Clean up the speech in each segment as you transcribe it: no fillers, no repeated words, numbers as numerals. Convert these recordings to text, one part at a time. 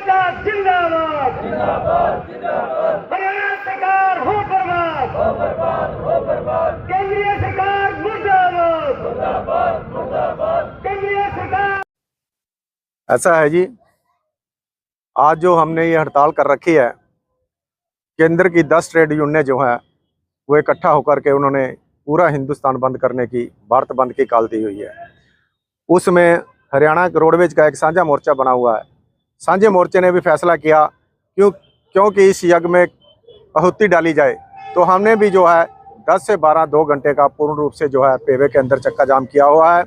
मोर्चा जिंदाबाद हरियाणा सरकार हो बर्बाद केंद्रीय सरकार मुर्दाबाद केंद्रीय सरकार। ऐसा है जी, आज जो हमने ये हड़ताल कर रखी है, केंद्र की 10 ट्रेड यूनियनें जो हैं वो इकट्ठा होकर के उन्होंने पूरा हिंदुस्तान बंद करने की, भारत बंद की कॉल दी हुई है। उसमें हरियाणा रोडवेज का एक साझा मोर्चा बना हुआ है। साझे मोर्चे ने भी फैसला किया क्योंकि इस यज्ञ में आहुति डाली जाए, तो हमने भी जो है 10 से 12 2 घंटे का पूर्ण रूप से जो है पेवे के अंदर चक्का जाम किया हुआ है।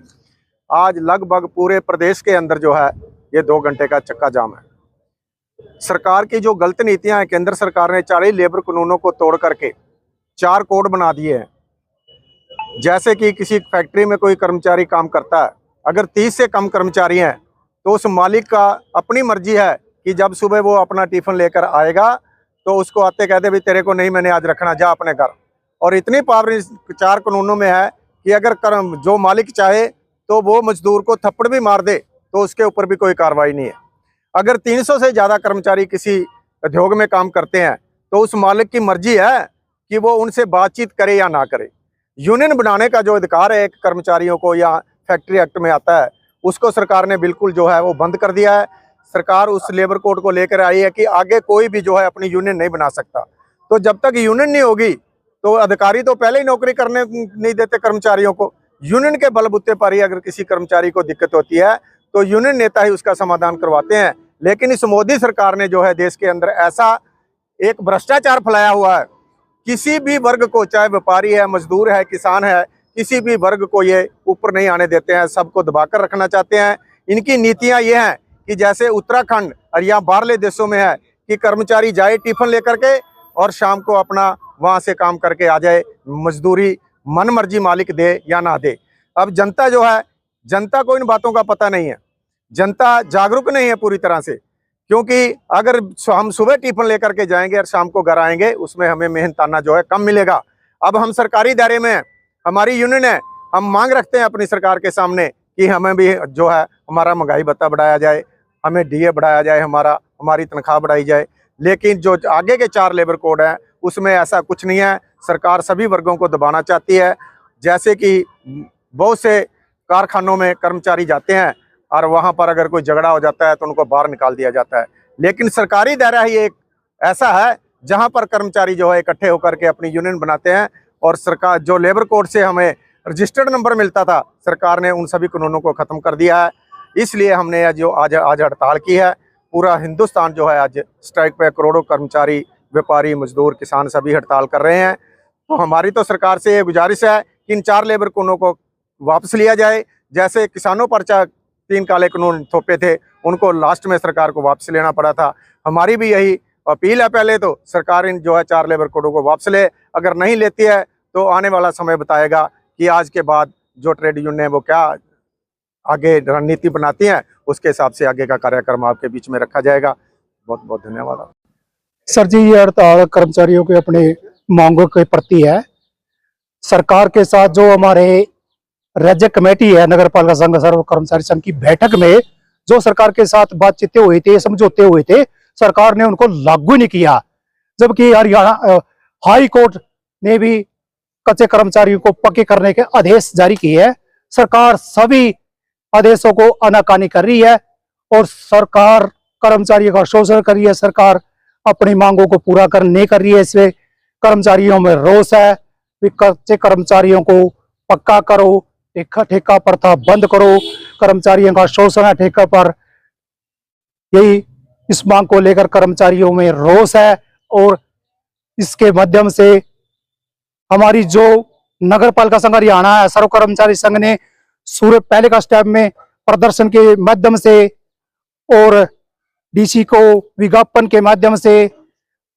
आज लगभग पूरे प्रदेश के अंदर जो है ये 2 घंटे का चक्का जाम है। सरकार की जो गलत नीतियां हैं, केंद्र सरकार ने 40 लेबर कानूनों को तोड़ करके 4 कोड बना दिए हैं। जैसे कि किसी फैक्ट्री में कोई कर्मचारी काम करता है, अगर 30 से कम कर्मचारी हैं तो उस मालिक का अपनी मर्जी है कि जब सुबह वो अपना टिफिन लेकर आएगा तो उसको आते कहते भी तेरे को नहीं मैंने आज रखना, जा अपने घर। और इतनी पावर इस 4 कानूनों में है कि अगर जो मालिक चाहे तो वो मजदूर को थप्पड़ भी मार दे तो उसके ऊपर भी कोई कार्रवाई नहीं है। अगर 300 से ज़्यादा कर्मचारी किसी उद्योग में काम करते हैं तो उस मालिक की मर्जी है कि वो उनसे बातचीत करे या ना करे। यूनियन बनाने का जो अधिकार है एक कर्मचारियों को या फैक्ट्री एक्ट में आता है, उसको सरकार ने बिल्कुल जो है वो बंद कर दिया है। सरकार उस लेबर कोड को लेकर आई है कि आगे कोई भी जो है अपनी यूनियन नहीं बना सकता। तो जब तक यूनियन नहीं होगी तो अधिकारी तो पहले ही नौकरी करने नहीं देते कर्मचारियों को। यूनियन के बलबूते पर ही अगर किसी कर्मचारी को दिक्कत होती है तो यूनियन नेता ही उसका समाधान करवाते हैं। लेकिन इस मोदी सरकार ने जो है देश के अंदर ऐसा एक भ्रष्टाचार फैलाया हुआ है, किसी भी वर्ग को, चाहे व्यापारी है, मजदूर है, किसान है, किसी भी वर्ग को ये ऊपर नहीं आने देते हैं, सबको दबाकर रखना चाहते हैं। इनकी नीतियां ये हैं कि जैसे उत्तराखंड और या बाहरले देशों में है कि कर्मचारी जाए टिफिन लेकर के और शाम को अपना वहां से काम करके आ जाए, मजदूरी मन मर्जी मालिक दे या ना दे। अब जनता जो है, जनता को इन बातों का पता नहीं है, जनता जागरूक नहीं है पूरी तरह से। क्योंकि अगर हम सुबह टिफिन लेकर के जाएंगे और शाम को घर आएंगे, उसमें हमें मेहनताना जो है कम मिलेगा। अब हम सरकारी दायरे में हैं, हमारी यूनियन है, हम मांग रखते हैं अपनी सरकार के सामने कि हमें भी जो है हमारा महंगाई भत्ता बढ़ाया जाए, हमें डीए बढ़ाया जाए, हमारी तनख्वाह बढ़ाई जाए। लेकिन जो आगे के 4 लेबर कोड हैं उसमें ऐसा कुछ नहीं है। सरकार सभी वर्गों को दबाना चाहती है। जैसे कि बहुत से कारखानों में कर्मचारी जाते हैं और वहां पर अगर कोई झगड़ा हो जाता है तो उनको बाहर निकाल दिया जाता है। लेकिन सरकारी दायरा ही एक ऐसा है जहां पर कर्मचारी जो है इकट्ठे होकर के अपनी यूनियन बनाते हैं। और सरकार जो लेबर कोड से हमें रजिस्टर्ड नंबर मिलता था, सरकार ने उन सभी कानूनों को ख़त्म कर दिया है। इसलिए हमने आज हड़ताल की है। पूरा हिंदुस्तान जो है आज स्ट्राइक पे, करोड़ों कर्मचारी, व्यापारी, मजदूर, किसान सभी हड़ताल कर रहे हैं। तो हमारी तो सरकार से ये गुजारिश है कि इन 4 लेबर कानूनों को वापस लिया जाए। जैसे किसानों पर 3 काले कानून थोपे थे, उनको लास्ट में सरकार को वापस लेना पड़ा था। हमारी भी यही अपील है, पहले तो सरकार इन जो है 4 लेबर कोडों को वापस ले। अगर नहीं लेती है तो आने वाला समय बताएगा कि आज के बाद जो ट्रेड यूनियन है वो क्या आगे रणनीति बनाती हैं, उसके हिसाब से आगे का कार्यक्रम आपके बीच में रखा जाएगा। बहुत बहुत धन्यवाद। सर जी, ये हड़ताल कर्मचारियों के अपने मांगों के प्रति है। सरकार के साथ जो हमारे राज्य कमेटी है, नगर पालिका संघ सर्व कर्मचारी संघ की बैठक में जो सरकार के साथ बातचीतें हुई थी, समझौते हुए थे, सरकार ने उनको लागू नहीं किया। जबकि हरियाणा हाई कोर्ट ने भी कच्चे कर्मचारियों को पक्के करने के आदेश जारी किए हैं। सरकार सभी आदेशों को आनाकानी कर रही है और सरकार कर्मचारियों का शोषण कर रही है। सरकार अपनी मांगों को पूरा नहीं कर रही है। इससे कर्मचारियों में रोष है कि कच्चे कर्मचारियों को पक्का करो, ठेका प्रथा बंद करो, कर्मचारियों का शोषण है ठेका पर। यही इस मांग को लेकर कर्मचारियों में रोष है और इसके माध्यम से हमारी जो नगर पालिका संघ हरियाणा है, सर्व कर्मचारी संघ ने सूर्य पहले का स्टेप में प्रदर्शन के माध्यम से और डीसी को विज्ञापन के माध्यम से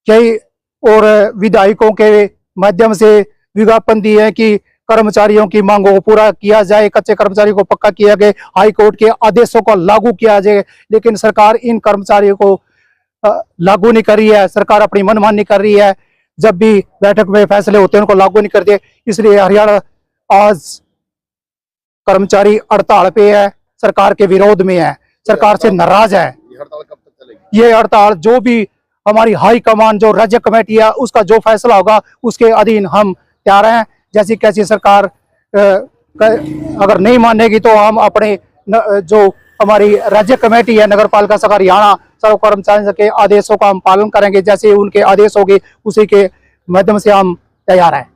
कई और विधायकों के माध्यम से विज्ञापन दिए हैं कि कर्मचारियों की मांगों को पूरा किया जाए, कच्चे कर्मचारियों को पक्का किया गया, हाई कोर्ट के आदेशों को लागू किया जाए। लेकिन सरकार इन कर्मचारियों को लागू नहीं कर रही है। सरकार अपनी मनमानी कर रही है। जब भी बैठक में फैसले होते हैं उनको लागू नहीं करते। इसलिए हरियाणा आज कर्मचारी हड़ताल पे है, सरकार के विरोध में है, सरकार से नाराज है। हड़ताल कब तक चलेगी? ये हड़ताल जो भी हमारी हाई कमान जो राज्य कमेटी है उसका जो फैसला होगा उसके अधीन हम तैयार हैं। जैसी कैसी सरकार अगर नहीं मानेगी तो हम अपने जो हमारी राज्य कमेटी है नगर पालिका शाखा हरियाणा सर्व कर्मचारी के आदेशों का हम पालन करेंगे। जैसे उनके आदेश होंगे उसी के माध्यम से हम तैयार हैं।